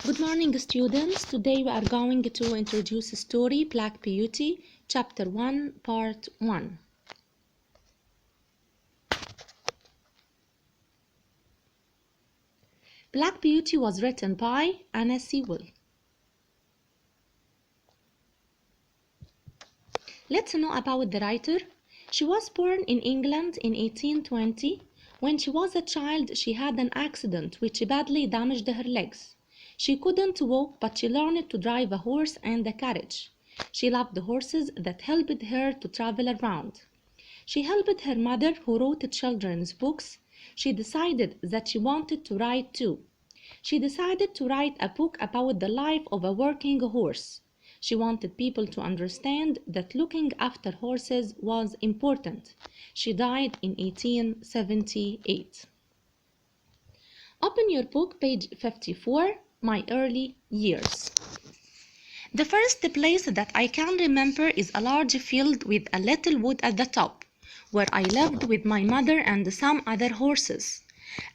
Good morning, students. Today we are going to introduce a story, Black Beauty, Chapter 1, Part 1. Black Beauty was written by Anna Sewell. Let's know about the writer. She was born in England in 1820. When she was a child, she had an accident which badly damaged her legs. She couldn't walk, but she learned to drive a horse and a carriage. She loved the horses that helped her to travel around. She helped her mother, who wrote children's books. She decided that she wanted to write too. She decided to write a book about the life of a working horse. She wanted people to understand that looking after horses was important. She died in 1878. Open your book, page 54, My Early Years. The first place that I can remember is a large field with a little wood at the top, where I lived with my mother and some other horses.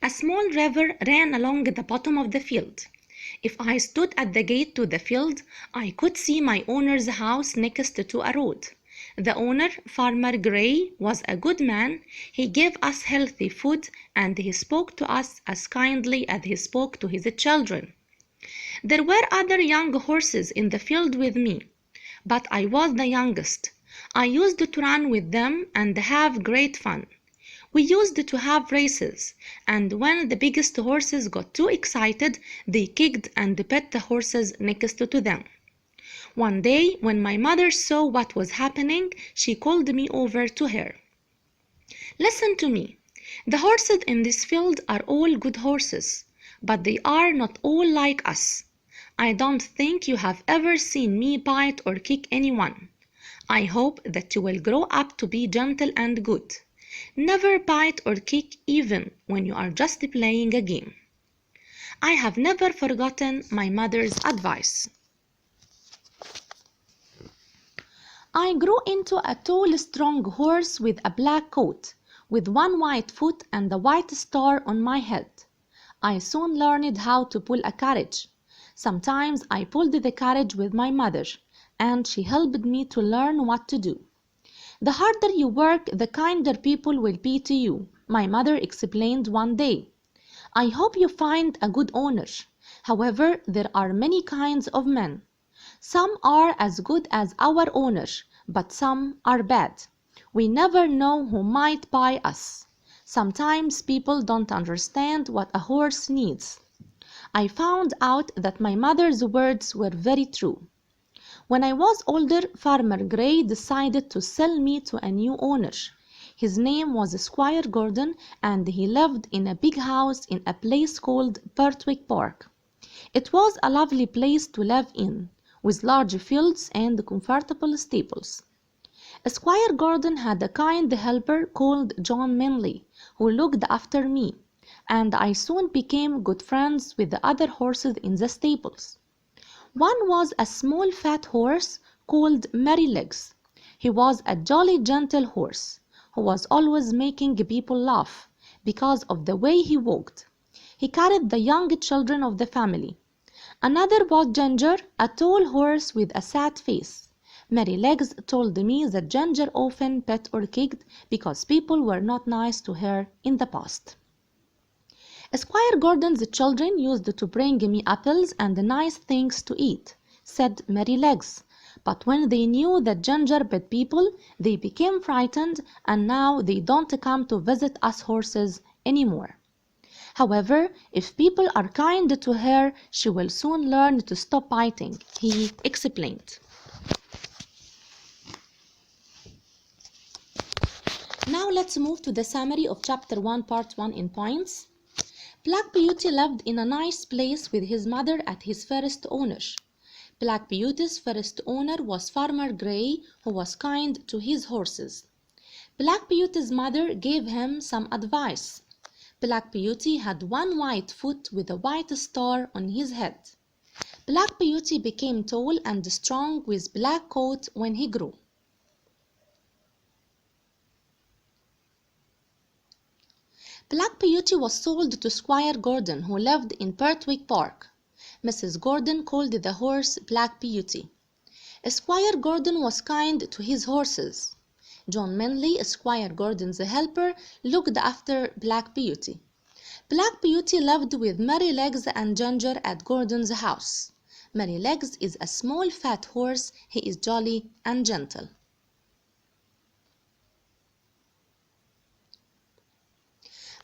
A small river ran along the bottom of the field. If I stood at the gate to the field, I could see my owner's house next to a road. The owner, Farmer Gray, was a good man. He gave us healthy food, and he spoke to us as kindly as he spoke to his children. There were other young horses in the field with me, but I was the youngest. I used to run with them and have great fun. We used to have races, and when the biggest horses got too excited, they kicked and pet the horses next to them. One day, when my mother saw what was happening, she called me over to her. Listen to me. The horses in this field are all good horses, but they are not all like us. I don't think you have ever seen me bite or kick anyone. I hope that you will grow up to be gentle and good. Never bite or kick even when you are just playing a game. I have never forgotten my mother's advice. I grew into a tall, strong horse with a black coat, with one white foot and a white star on my head. I soon learned how to pull a carriage. Sometimes I pulled the carriage with my mother, and she helped me to learn what to do. The harder you work, the kinder people will be to you, my mother explained one day. I hope you find a good owner. However, there are many kinds of men. Some are as good as our owner, but some are bad. We never know who might buy us. Sometimes people don't understand what a horse needs. I found out that my mother's words were very true. When I was older, Farmer Gray decided to sell me to a new owner. His name was Squire Gordon, and he lived in a big house in a place called Birtwick Park. It was a lovely place to live in, with large fields and comfortable stables. Squire Gordon had a kind helper called John Manley, who looked after me, and I soon became good friends with the other horses in the stables. One was a small fat horse called Merrylegs. He was a jolly gentle horse, who was always making people laugh because of the way he walked. He carried the young children of the family. Another was Ginger, a tall horse with a sad face. Merrylegs told me that Ginger often pet or kicked because people were not nice to her in the past. Squire Gordon's children used to bring me apples and nice things to eat, said Merrylegs. But when they knew that Ginger bit people, they became frightened, and now they don't come to visit us horses anymore. However, if people are kind to her, she will soon learn to stop biting, he explained. Now let's move to the summary of Chapter 1, Part 1 in points. Black Beauty lived in a nice place with his mother at his first owner. Black Beauty's first owner was Farmer Gray, who was kind to his horses. Black Beauty's mother gave him some advice. Black Beauty had one white foot with a white star on his head. Black Beauty became tall and strong with black coat when he grew. Black Beauty was sold to Squire Gordon, who lived in Birtwick Park. Mrs. Gordon called the horse Black Beauty. Squire Gordon was kind to his horses. John Manley, Squire Gordon's helper, looked after Black Beauty. Black Beauty lived with Merrylegs and Ginger at Gordon's house. Merrylegs is a small fat horse. He is jolly and gentle.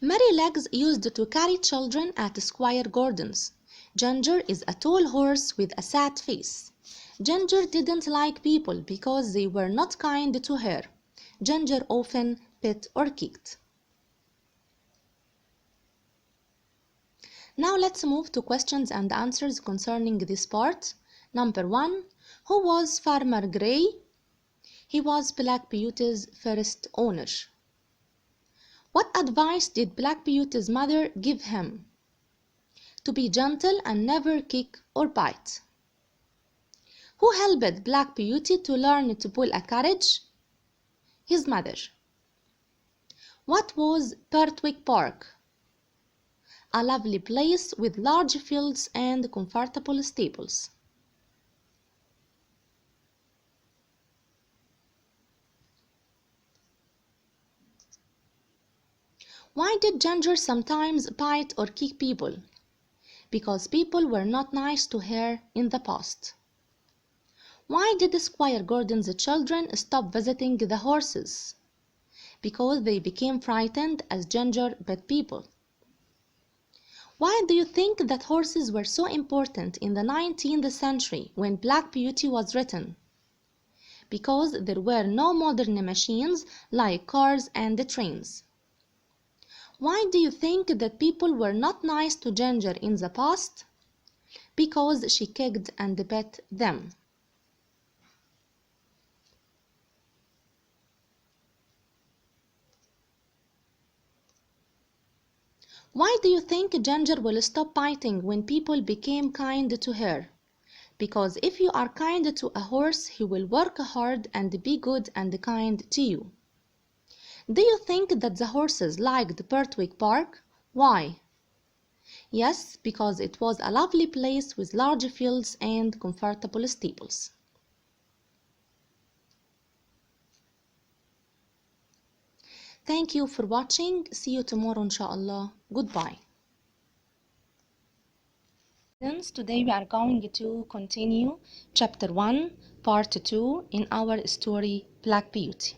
Merrylegs used to carry children at Squire Gordon's. Ginger is a tall horse with a sad face. Ginger didn't like people because they were not kind to her. Ginger often bit or kicked. Now let's move to questions and answers concerning this part. Number 1. Who was Farmer Gray? He was Black Beauty's first owner. What advice did Black Beauty's mother give him? To be gentle and never kick or bite. Who helped Black Beauty to learn to pull a carriage? His mother. What was Pertwee Park? A lovely place with large fields and comfortable stables. Why did Ginger sometimes bite or kick people? Because people were not nice to her in the past. Why did Squire Gordon's children stop visiting the horses? Because they became frightened as Ginger bit people. Why do you think that horses were so important in the 19th century when Black Beauty was written? Because there were no modern machines like cars and trains. Why do you think that people were not nice to Ginger in the past? Because she kicked and bit them. Why do you think Ginger will stop biting when people became kind to her? Because if you are kind to a horse, he will work hard and be good and kind to you. Do you think that the horses liked Pertwee Park? Why? Yes, because it was a lovely place with large fields and comfortable stables. Thank you for watching. See you tomorrow, inshallah. Goodbye. Today we are going to continue chapter 1, part 2 in our story Black Beauty.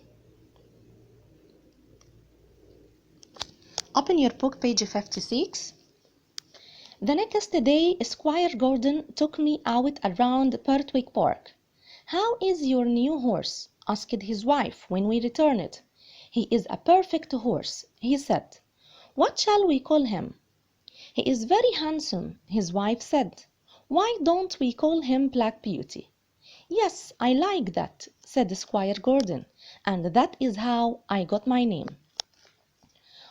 Open your book, page 56. The next day, Squire Gordon took me out around Pertwee Park. "How is your new horse?" asked his wife when we returned. "He is a perfect horse," he said. "What shall we call him?" "He is very handsome," his wife said. "Why don't we call him Black Beauty?" "Yes, I like that," said Squire Gordon, "and that is how I got my name."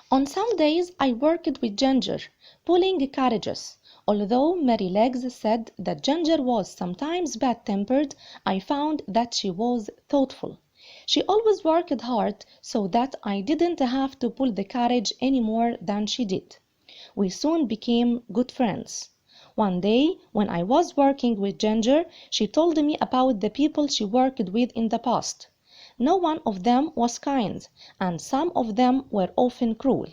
On some days I worked with Ginger, pulling carriages. Although Merrylegs said that Ginger was sometimes bad-tempered, I found that she was thoughtful. She always worked hard so that I didn't have to pull the carriage any more than she did. We soon became good friends. One day, when I was working with Ginger, she told me about the people she worked with in the past. No one of them was kind, and some of them were often cruel.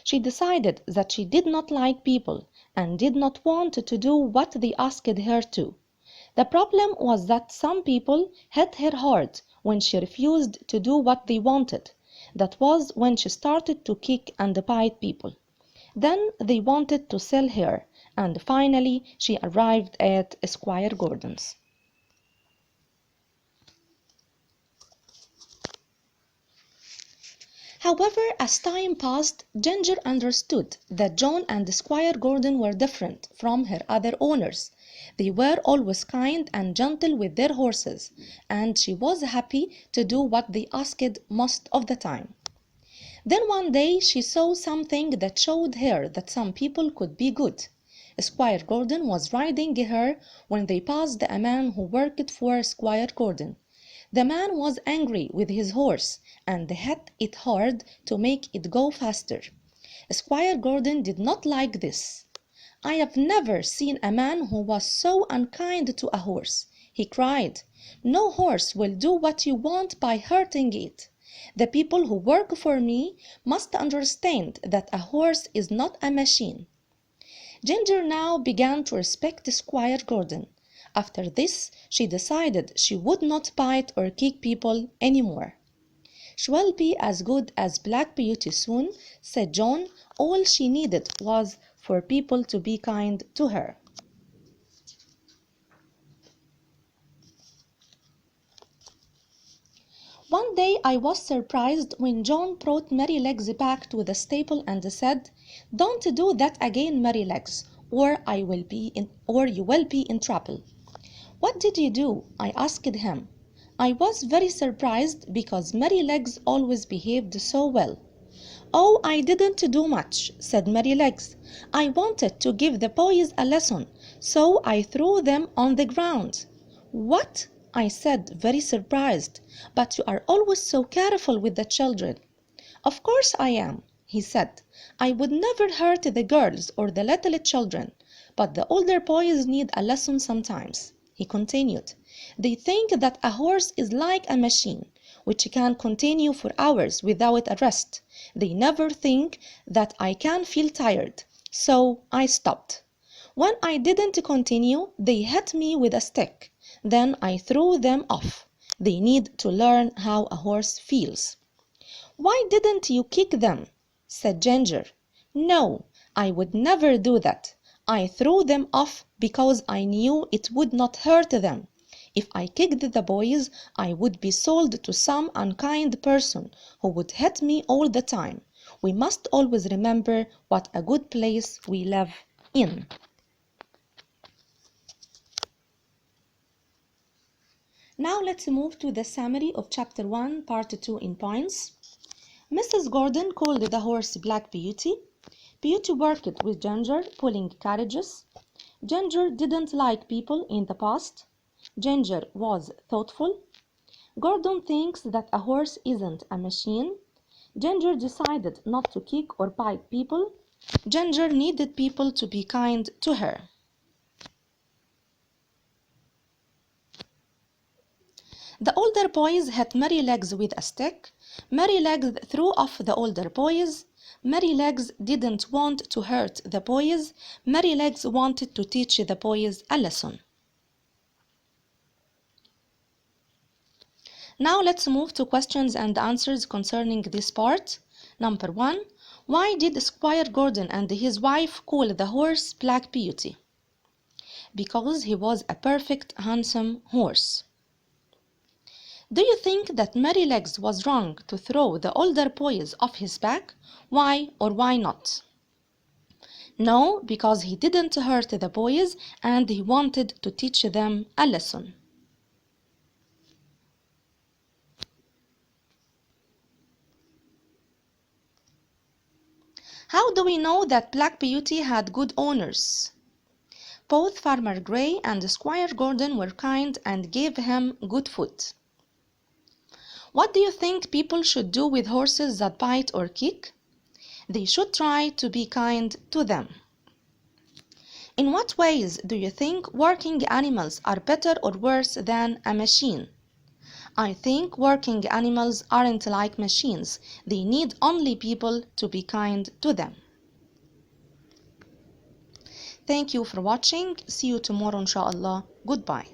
She decided that she did not like people and did not want to do what they asked her to. The problem was that some people hit her hard when she refused to do what they wanted. That was when she started to kick and bite people. Then they wanted to sell her, and finally she arrived at Squire Gordon's. However, as time passed, Ginger understood that John and Squire Gordon were different from her other owners. They were always kind and gentle with their horses, and she was happy to do what they asked most of the time. Then one day she saw something that showed her that some people could be good. Squire Gordon was riding her when they passed a man who worked for Squire Gordon. The man was angry with his horse and hit it hard to make it go faster. Squire Gordon did not like this. I have never seen a man who was so unkind to a horse. He cried, "No horse will do what you want by hurting it. The people who work for me must understand that a horse is not a machine." Ginger now began to respect Squire Gordon. After this, she decided she would not bite or kick people anymore. "She will be as good as Black Beauty soon," said John. All she needed was for people to be kind to her. One day I was surprised when John brought Merrylegs back to the stable and said, "Don't do that again, Merrylegs, or you will be in trouble." "What did you do?" I asked him. I was very surprised because Merrylegs always behaved so well. "Oh, I didn't do much," said Merrylegs. "I wanted to give the boys a lesson, so I threw them on the ground." "What?" I said, very surprised. "But you are always so careful with the children." "Of course I am," he said. "I would never hurt the girls or the little children, but the older boys need a lesson sometimes," he continued. "They think that a horse is like a machine, which can continue for hours without a rest. They never think that I can feel tired, so I stopped. When I didn't continue, they hit me with a stick. Then I threw them off. They need to learn how a horse feels." "Why didn't you kick them?" said Ginger. "No, I would never do that. I threw them off because I knew it would not hurt them. If I kicked the boys, I would be sold to some unkind person who would hit me all the time. We must always remember what a good place we live in." Now let's move to the summary of Chapter 1, Part 2 in points. Mrs. Gordon called the horse Black Beauty. Beauty worked with Ginger, pulling carriages. Ginger didn't like people in the past. Ginger was thoughtful. Gordon thinks that a horse isn't a machine. Ginger decided not to kick or bite people. Ginger needed people to be kind to her. The older boys hit Merrylegs with a stick. Merrylegs threw off the older boys. Merrylegs didn't want to hurt the boys. Merrylegs wanted to teach the boys a lesson. Now let's move to questions and answers concerning this part. Number 1. Why did Squire Gordon and his wife call the horse Black Beauty? Because he was a perfect, handsome horse. Do you think that Merrylegs was wrong to throw the older boys off his back? Why or why not? No, because he didn't hurt the boys and he wanted to teach them a lesson. How do we know that Black Beauty had good owners? Both Farmer Gray and Squire Gordon were kind and gave him good food. What do you think people should do with horses that bite or kick? They should try to be kind to them. In what ways do you think working animals are better or worse than a machine? I think working animals aren't like machines. They need only people to be kind to them. Thank you for watching. See you tomorrow, inshallah. Goodbye.